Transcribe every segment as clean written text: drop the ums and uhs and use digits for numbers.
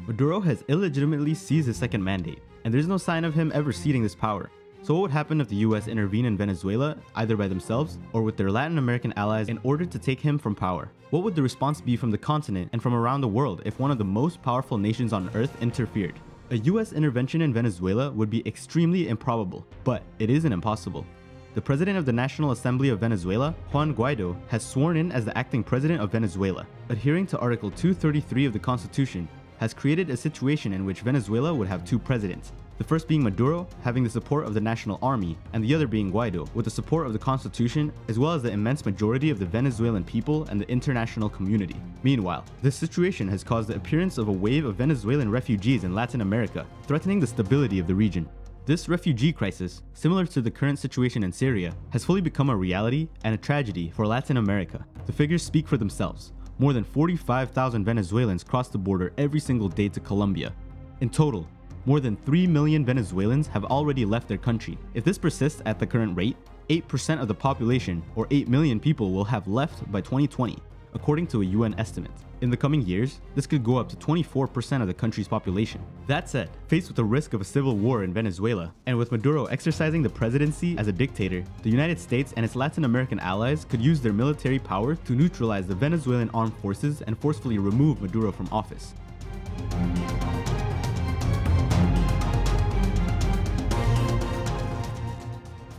Maduro has illegitimately seized his second mandate, and there's no sign of him ever ceding this power. So what would happen if the US intervened in Venezuela, either by themselves or with their Latin American allies, in order to take him from power? What would the response be from the continent and from around the world if one of the most powerful nations on earth interfered? A US intervention in Venezuela would be extremely improbable, but it isn't impossible. The President of the National Assembly of Venezuela, Juan Guaidó, has sworn in as the acting President of Venezuela. Adhering to Article 233 of the Constitution, has created a situation in which Venezuela would have two presidents, the first being Maduro, having the support of the National Army, and the other being Guaidó, with the support of the Constitution, as well as the immense majority of the Venezuelan people and the international community. Meanwhile, this situation has caused the appearance of a wave of Venezuelan refugees in Latin America, threatening the stability of the region. This refugee crisis, similar to the current situation in Syria, has fully become a reality and a tragedy for Latin America. The figures speak for themselves. More than 45,000 Venezuelans cross the border every single day to Colombia. In total, more than 3 million Venezuelans have already left their country. If this persists at the current rate, 8% of the population, or 8 million people, will have left by 2020, according to a UN estimate. In the coming years, this could go up to 24% of the country's population. That said, faced with the risk of a civil war in Venezuela, and with Maduro exercising the presidency as a dictator, the United States and its Latin American allies could use their military power to neutralize the Venezuelan armed forces and forcefully remove Maduro from office.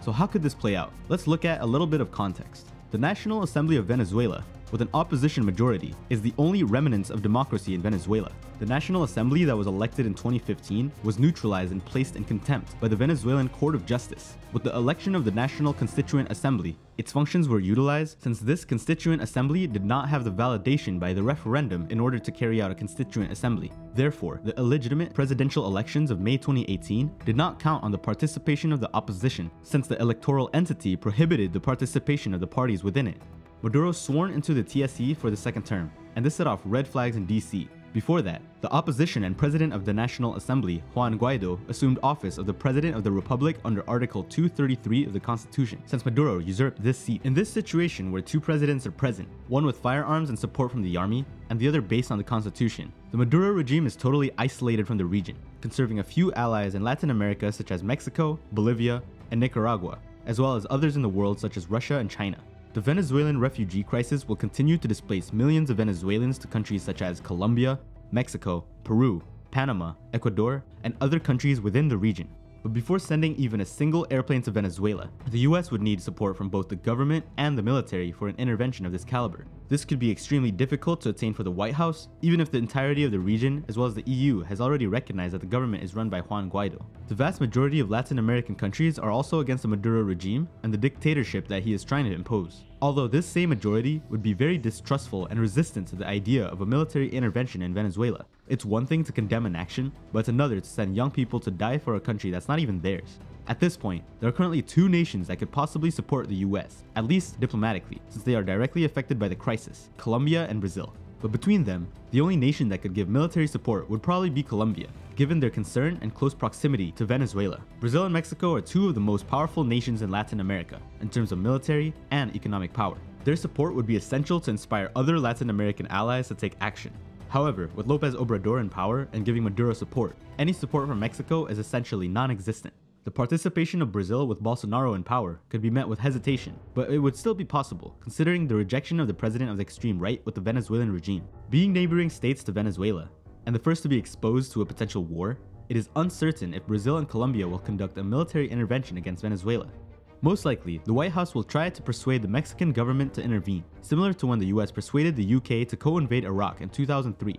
So how could this play out? Let's look at a little bit of context. The National Assembly of Venezuela, with an opposition majority, is the only remnants of democracy in Venezuela. The National Assembly that was elected in 2015 was neutralized and placed in contempt by the Venezuelan Court of Justice. With the election of the National Constituent Assembly, its functions were utilized since this Constituent Assembly did not have the validation by the referendum in order to carry out a Constituent Assembly. Therefore, the illegitimate presidential elections of May 2018 did not count on the participation of the opposition, since the electoral entity prohibited the participation of the parties within it. Maduro sworn into the TSE for the second term, and this set off red flags in DC. Before that, the opposition and President of the National Assembly, Juan Guaidó, assumed office of the President of the Republic under Article 233 of the Constitution, since Maduro usurped this seat. In this situation where two presidents are present, one with firearms and support from the army, and the other based on the Constitution, the Maduro regime is totally isolated from the region, conserving a few allies in Latin America such as Mexico, Bolivia, and Nicaragua, as well as others in the world such as Russia and China. The Venezuelan refugee crisis will continue to displace millions of Venezuelans to countries such as Colombia, Mexico, Peru, Panama, Ecuador, and other countries within the region. But before sending even a single airplane to Venezuela, the US would need support from both the government and the military for an intervention of this caliber. This could be extremely difficult to attain for the White House, even if the entirety of the region, as well as the EU, has already recognized that the government is run by Juan Guaidó. The vast majority of Latin American countries are also against the Maduro regime and the dictatorship that he is trying to impose. Although this same majority would be very distrustful and resistant to the idea of a military intervention in Venezuela. It's one thing to condemn an action, but it's another to send young people to die for a country that's not even theirs. At this point, there are currently two nations that could possibly support the US, at least diplomatically, since they are directly affected by the crisis, Colombia and Brazil. But between them, the only nation that could give military support would probably be Colombia, given their concern and close proximity to Venezuela. Brazil and Mexico are two of the most powerful nations in Latin America, in terms of military and economic power. Their support would be essential to inspire other Latin American allies to take action. However, with López Obrador in power and giving Maduro support, any support from Mexico is essentially non-existent. The participation of Brazil with Bolsonaro in power could be met with hesitation, but it would still be possible, considering the rejection of the president of the extreme right with the Venezuelan regime. Being neighboring states to Venezuela, and the first to be exposed to a potential war, it is uncertain if Brazil and Colombia will conduct a military intervention against Venezuela. Most likely, the White House will try to persuade the Mexican government to intervene, similar to when the US persuaded the UK to co-invade Iraq in 2003.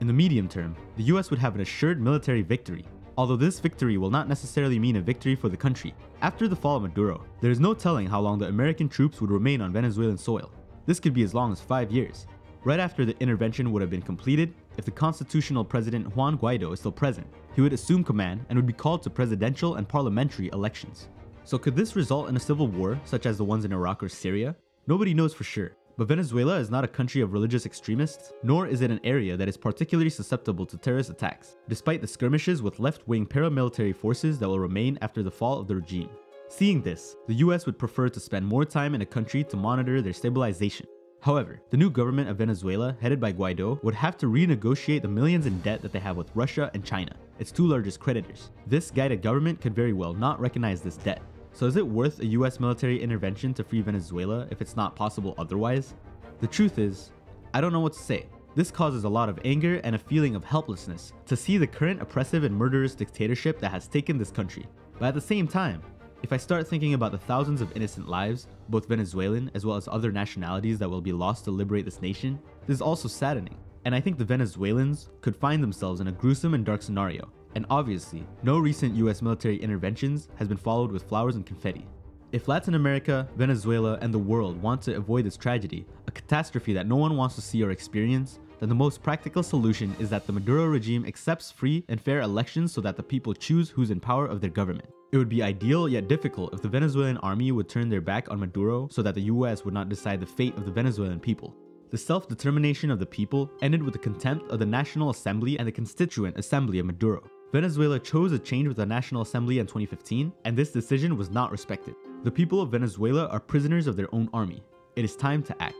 In the medium term, the US would have an assured military victory, although this victory will not necessarily mean a victory for the country. After the fall of Maduro, there is no telling how long the American troops would remain on Venezuelan soil. This could be as long as 5 years. Right after the intervention would have been completed, if the constitutional president Juan Guaidó is still present, he would assume command and would be called to presidential and parliamentary elections. So could this result in a civil war, such as the ones in Iraq or Syria? Nobody knows for sure. But Venezuela is not a country of religious extremists, nor is it an area that is particularly susceptible to terrorist attacks, despite the skirmishes with left-wing paramilitary forces that will remain after the fall of the regime. Seeing this, the US would prefer to spend more time in a country to monitor their stabilization. However, the new government of Venezuela, headed by Guaidó, would have to renegotiate the millions in debt that they have with Russia and China, its two largest creditors. This guided government could very well not recognize this debt. So is it worth a US military intervention to free Venezuela if it's not possible otherwise? The truth is, I don't know what to say. This causes a lot of anger and a feeling of helplessness to see the current oppressive and murderous dictatorship that has taken this country. But at the same time, if I start thinking about the thousands of innocent lives, both Venezuelan as well as other nationalities that will be lost to liberate this nation, this is also saddening. And I think the Venezuelans could find themselves in a gruesome and dark scenario. And obviously, no recent US military interventions has been followed with flowers and confetti. If Latin America, Venezuela, and the world want to avoid this tragedy, a catastrophe that no one wants to see or experience, then the most practical solution is that the Maduro regime accepts free and fair elections so that the people choose who's in power of their government. It would be ideal yet difficult if the Venezuelan army would turn their back on Maduro so that the US would not decide the fate of the Venezuelan people. The self-determination of the people ended with the contempt of the National Assembly and the Constituent Assembly of Maduro. Venezuela chose a change with the National Assembly in 2015, and this decision was not respected. The people of Venezuela are prisoners of their own army. It is time to act.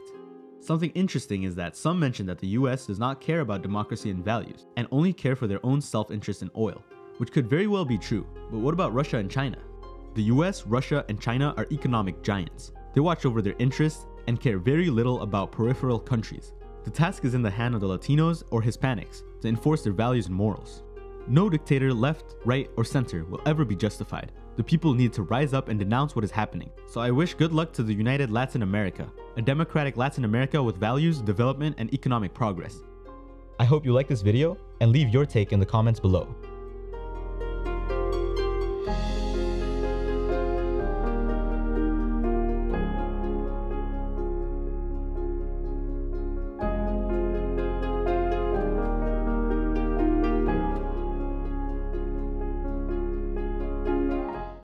Something interesting is that some mention that the US does not care about democracy and values, and only care for their own self-interest in oil, which could very well be true, but what about Russia and China? The US, Russia, and China are economic giants. They watch over their interests and care very little about peripheral countries. The task is in the hand of the Latinos or Hispanics to enforce their values and morals. No dictator, left, right, or center will ever be justified. The people need to rise up and denounce what is happening. So I wish good luck to the United Latin America, a democratic Latin America with values, development, and economic progress. I hope you like this video and leave your take in the comments below.